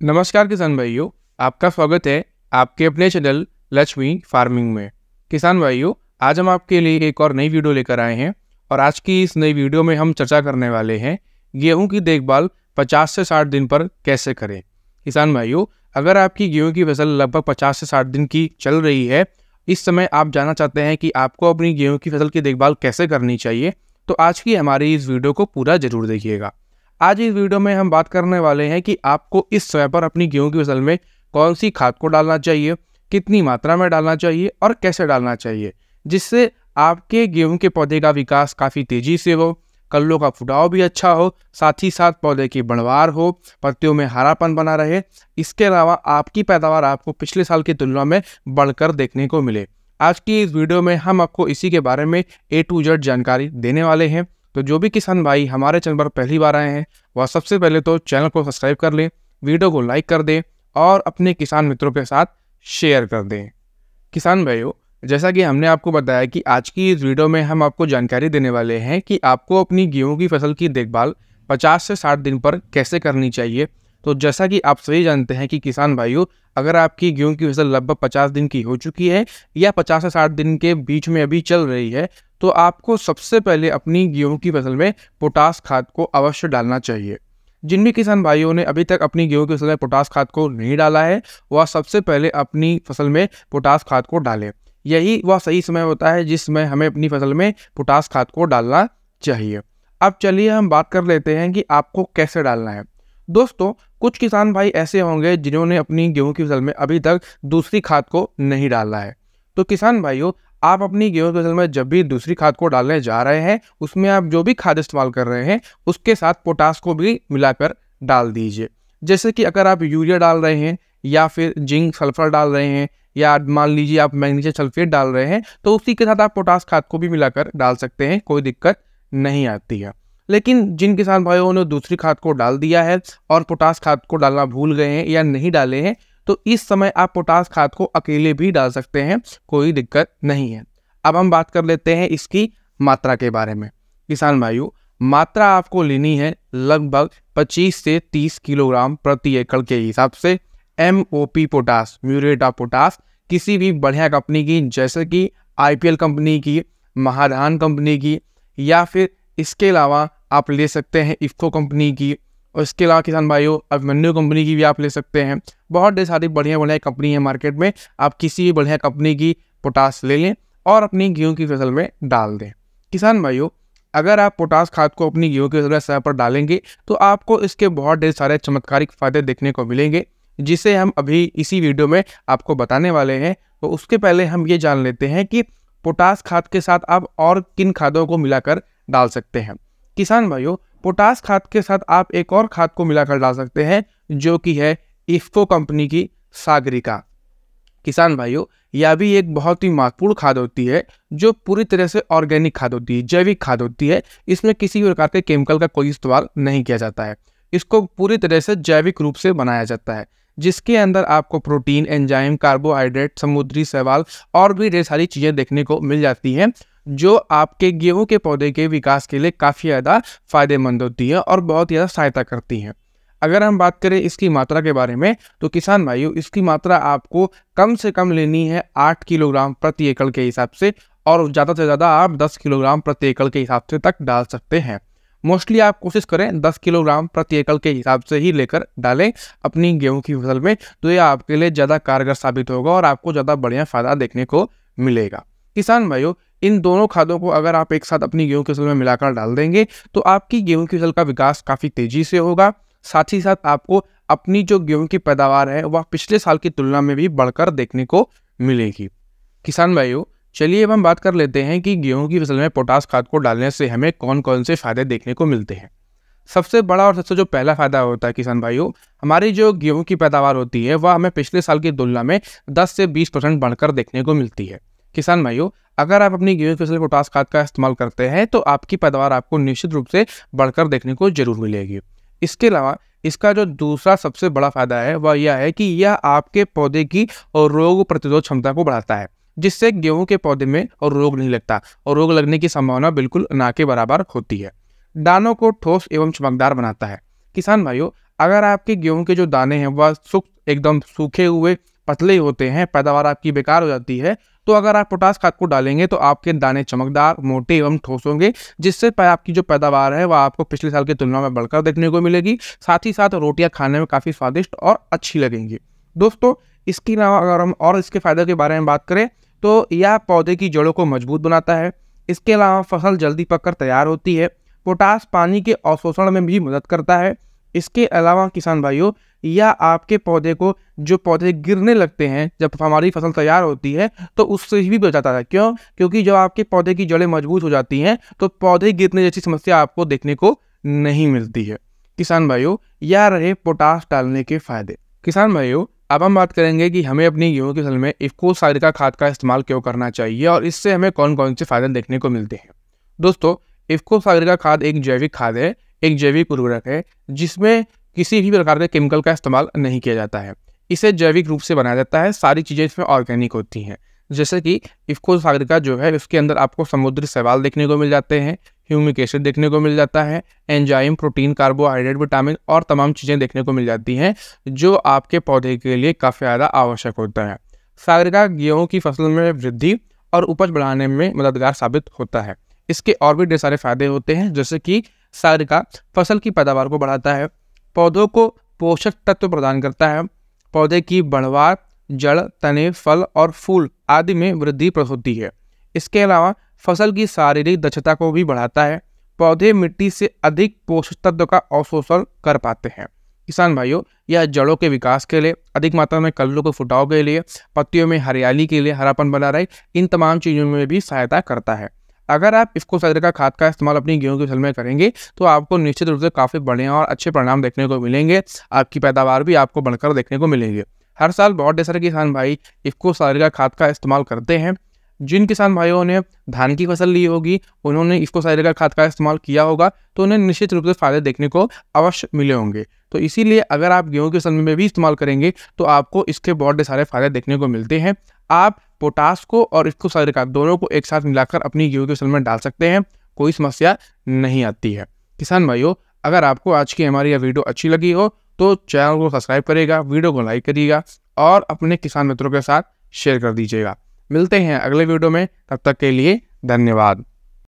नमस्कार किसान भाइयों, आपका स्वागत है आपके अपने चैनल लक्ष्मी फार्मिंग में। किसान भाइयों, आज हम आपके लिए एक और नई वीडियो लेकर आए हैं और आज की इस नई वीडियो में हम चर्चा करने वाले हैं गेहूं की देखभाल 50 से 60 दिन पर कैसे करें। किसान भाइयों, अगर आपकी गेहूं की फसल लगभग 50 से 60 दिन की चल रही है, इस समय आप जानना चाहते हैं कि आपको अपनी गेहूं की फसल की देखभाल कैसे करनी चाहिए, तो आज की हमारी इस वीडियो को पूरा जरूर देखिएगा। आज इस वीडियो में हम बात करने वाले हैं कि आपको इस समय पर अपनी गेहूं की फसल में कौन सी खाद को डालना चाहिए, कितनी मात्रा में डालना चाहिए और कैसे डालना चाहिए, जिससे आपके गेहूं के पौधे का विकास काफ़ी तेजी से हो, कल्लों का फुटाव भी अच्छा हो, साथ ही साथ पौधे की बढ़वार हो, पत्तियों में हरापन बना रहे। इसके अलावा आपकी पैदावार आपको पिछले साल की तुलना में बढ़कर देखने को मिले। आज की इस वीडियो में हम आपको इसी के बारे में A to Z जानकारी देने वाले हैं। तो जो भी किसान भाई हमारे चैनल पर पहली बार आए हैं, वह सबसे पहले तो चैनल को सब्सक्राइब कर लें, वीडियो को लाइक कर दें और अपने किसान मित्रों के साथ शेयर कर दें। किसान भाइयों, जैसा कि हमने आपको बताया कि आज की इस वीडियो में हम आपको जानकारी देने वाले हैं कि आपको अपनी गेहूं की फसल की देखभाल 50 से 60 दिन पर कैसे करनी चाहिए। तो जैसा कि आप सभी जानते हैं कि किसान भाइयों, अगर आपकी गेहूं की फसल लगभग 50 दिन की हो चुकी है या 50 से 60 दिन के बीच में अभी चल रही है, तो आपको सबसे पहले अपनी गेहूं की फसल में पोटास खाद को अवश्य डालना चाहिए। जिन भी किसान भाइयों ने अभी तक अपनी गेहूं की फसल में पोटास खाद को नहीं डाला है, वह सबसे पहले अपनी फसल में पोटास खाद को डालें। यही वह सही समय होता है जिसमें हमें अपनी फसल में पोटास खाद को डालना चाहिए। अब चलिए हम बात कर लेते हैं कि आपको कैसे डालना है। दोस्तों, कुछ किसान भाई ऐसे होंगे जिन्होंने अपनी गेहूं की फसल में अभी तक दूसरी खाद को नहीं डाला है। तो किसान भाइयों, आप अपनी गेहूं की फसल में जब भी दूसरी खाद को डालने जा रहे हैं, उसमें आप जो भी खाद इस्तेमाल कर रहे हैं उसके साथ पोटास को भी मिलाकर डाल दीजिए। जैसे कि अगर आप यूरिया डाल रहे हैं या फिर जिंक सल्फर डाल रहे हैं या मान लीजिए आप मैग्नीशियम सल्फेट डाल रहे हैं, तो उसी के साथ आप पोटास खाद को भी मिलाकर डाल सकते हैं, कोई दिक्कत नहीं आती है। लेकिन जिन किसान भाइयों ने दूसरी खाद को डाल दिया है और पोटास खाद को डालना भूल गए हैं या नहीं डाले हैं, तो इस समय आप पोटास खाद को अकेले भी डाल सकते हैं, कोई दिक्कत नहीं है। अब हम बात कर लेते हैं इसकी मात्रा के बारे में। किसान भाइयों, मात्रा आपको लेनी है लगभग 25 से 30 किलोग्राम प्रति एकड़ के हिसाब से। MOP potash, muriate of potash, किसी भी बढ़िया कंपनी की, जैसे कि IPL कंपनी की, महाधान कंपनी की, या फिर इसके अलावा आप ले सकते हैं इफ्को कंपनी की, और इसके अलावा किसान भाइयों अभिमन्यु कंपनी की भी आप ले सकते हैं। बहुत ढेर सारी बढ़िया बढ़िया कंपनी है मार्केट में, आप किसी भी बढ़िया कंपनी की पोटास ले लें और अपनी गेहूं की फसल में डाल दें। किसान भाइयों, अगर आप पोटास खाद को अपनी गेहूं की फसल में समय पर डालेंगे तो आपको इसके बहुत ढेर सारे चमत्कारिक फायदे देखने को मिलेंगे, जिसे हम अभी इसी वीडियो में आपको बताने वाले हैं। तो उसके पहले हम ये जान लेते हैं कि पोटास खाद के साथ आप और किन खादों को मिलाकर डाल सकते हैं। किसान भाइयों, पोटास खाद के साथ आप एक और खाद को मिलाकर डाल सकते हैं, जो कि है इफ्को कंपनी की सागरिका। किसान भाइयों, यह भी एक बहुत ही महत्वपूर्ण खाद होती है, जो पूरी तरह से ऑर्गेनिक खाद होती है, जैविक खाद होती है। इसमें किसी भी प्रकार के केमिकल का कोई इस्तेमाल नहीं किया जाता है। इसको पूरी तरह से जैविक रूप से बनाया जाता है, जिसके अंदर आपको प्रोटीन, एंजाइम, कार्बोहाइड्रेट, समुद्री शैवाल और भी ढेर सारी चीज़ें देखने को मिल जाती हैं, जो आपके गेहूं के पौधे के विकास के लिए काफ़ी ज़्यादा फायदेमंद होती है और बहुत ज़्यादा सहायता करती हैं। अगर हम बात करें इसकी मात्रा के बारे में, तो किसान भाइयों, इसकी मात्रा आपको कम से कम लेनी है 8 किलोग्राम प्रति एकड़ के हिसाब से, और ज़्यादा से ज़्यादा आप 10 किलोग्राम प्रति एकड़ के हिसाब से तक डाल सकते हैं। मोस्टली आप कोशिश करें 10 किलोग्राम प्रति एकड़ के हिसाब से ही लेकर डालें अपनी गेहूं की फसल में, तो यह आपके लिए ज़्यादा कारगर साबित होगा और आपको ज़्यादा बढ़िया फायदा देखने को मिलेगा। किसान भाइयों, इन दोनों खादों को अगर आप एक साथ अपनी गेहूं की फसल में मिलाकर डाल देंगे तो आपकी गेहूं की फसल का विकास काफ़ी तेजी से होगा। साथ ही साथ आपको अपनी जो गेहूं की पैदावार है वह पिछले साल की तुलना में भी बढ़कर देखने को मिलेगी। किसान भाइयों, चलिए अब हम बात कर लेते हैं कि गेहूं की फसल में पोटास खाद को डालने से हमें कौन कौन से फायदे देखने को मिलते हैं। सबसे बड़ा और सबसे जो पहला फायदा होता है किसान भाइयों, हमारी जो गेहूं की पैदावार होती है वह हमें पिछले साल की तुलना में 10 से 20% बढ़कर देखने को मिलती है। किसान भाइयों, अगर आप अपनी गेहूं की फसल में पोटास खाद का इस्तेमाल करते हैं तो आपकी पैदावार आपको निश्चित रूप से बढ़कर देखने को जरूर मिलेगी। इसके अलावा इसका जो दूसरा सबसे बड़ा फायदा है वह यह है कि यह आपके पौधे की और रोग प्रतिरोध क्षमता को बढ़ाता है, जिससे गेहूं के पौधे में और रोग नहीं लगता और रोग लगने की संभावना बिल्कुल ना के बराबर होती है। दानों को ठोस एवं चमकदार बनाता है। किसान भाइयों, अगर आपके गेहूं के जो दाने हैं वह एकदम सूखे हुए पतले होते हैं, पैदावार आपकी बेकार हो जाती है, तो अगर आप पोटास खाद को डालेंगे तो आपके दाने चमकदार, मोटे एवं ठोस होंगे, जिससे आपकी जो पैदावार है वह आपको पिछले साल की तुलना में बढ़कर देखने को मिलेगी। साथ ही साथ रोटियां खाने में काफ़ी स्वादिष्ट और अच्छी लगेंगी। दोस्तों, इसके अलावा अगर हम और इसके फायदे के बारे में बात करें तो यह पौधे की जड़ों को मजबूत बनाता है। इसके अलावा फसल जल्दी पककर तैयार होती है। पोटास पानी के अवशोषण में भी मदद करता है। इसके अलावा किसान भाइयों, यह आपके पौधे को, जो पौधे गिरने लगते हैं जब हमारी फसल तैयार होती है, तो उससे भी बचाता है। क्यों? क्योंकि जब आपके पौधे की जड़ें मजबूत हो जाती हैं तो पौधे गिरने जैसी समस्या आपको देखने को नहीं मिलती है। किसान भाइयों, यह रहे पोटास डालने के फायदे। किसान भाइयों, अब हम बात करेंगे कि हमें अपनी गेहूं की फसल में इफ्को सागरिका खाद का इस्तेमाल क्यों करना चाहिए और इससे हमें कौन कौन से फायदे देखने को मिलते हैं। दोस्तों, इफ्को सागरिका खाद एक जैविक खाद है, एक जैविक उर्वरक है, जिसमें किसी भी प्रकार के केमिकल का इस्तेमाल नहीं किया जाता है। इसे जैविक रूप से बनाया जाता है। सारी चीज़ें इसमें ऑर्गेनिक होती हैं। जैसे कि इफ्को सागरिका जो है, उसके अंदर आपको समुद्री शैवाल देखने को मिल जाते हैं, ह्यूमिक एसिड देखने को मिल जाता है, एंजाइम, प्रोटीन, कार्बोहाइड्रेट, विटामिन और तमाम चीज़ें देखने को मिल जाती हैं, जो आपके पौधे के लिए काफ़ी ज़्यादा आवश्यक होता है। सागरिका गेहूँ की फसल में वृद्धि और उपज बढ़ाने में मददगार साबित होता है। इसके और भी ढेर सारे फायदे होते हैं, जैसे कि सागरिका फसल की पैदावार को बढ़ाता है, पौधों को पोषक तत्व प्रदान करता है, पौधे की बढ़वार, जड़, तने, फल और फूल आदि में वृद्धि होती है। इसके अलावा फसल की शारीरिक दक्षता को भी बढ़ाता है। पौधे मिट्टी से अधिक पोषक तत्व का अवशोषण कर पाते हैं। किसान भाइयों, यह जड़ों के विकास के लिए, अधिक मात्रा में कलियों के फुटाव के लिए, पत्तियों में हरियाली के लिए, हरापन बना रहे, इन तमाम चीज़ों में भी सहायता करता है। अगर आप इफ्को सागरिका खाद का इस्तेमाल अपनी गेहूं की फसल में करेंगे तो आपको निश्चित रूप से काफ़ी बढ़िया और अच्छे परिणाम देखने को मिलेंगे। आपकी पैदावार भी आपको बढ़कर देखने को मिलेंगे। हर साल बहुत ढेर सारे किसान भाई इफ्को सागरिका खाद का इस्तेमाल करते हैं। जिन किसान भाइयों ने धान की फसल ली होगी, उन्होंने इफ्को सागरिका खाद का इस्तेमाल किया होगा, तो उन्हें निश्चित रूप से फायदे देखने को अवश्य मिले होंगे। तो इसीलिए अगर आप गेहूं की फसल में भी इस्तेमाल करेंगे तो आपको इसके बहुत सारे फायदे देखने को मिलते हैं। आप पोटास को और इफ्को सागरिका दोनों को एक साथ मिलाकर अपनी गेहूं की फसल में डाल सकते हैं, कोई समस्या नहीं आती है। किसान भाइयों, अगर आपको आज की हमारी यह वीडियो अच्छी लगी हो तो चैनल को सब्सक्राइब करिएगा, वीडियो को लाइक करिएगा और अपने किसान मित्रों के साथ शेयर कर दीजिएगा। मिलते हैं अगले वीडियो में, तब तक के लिए धन्यवाद।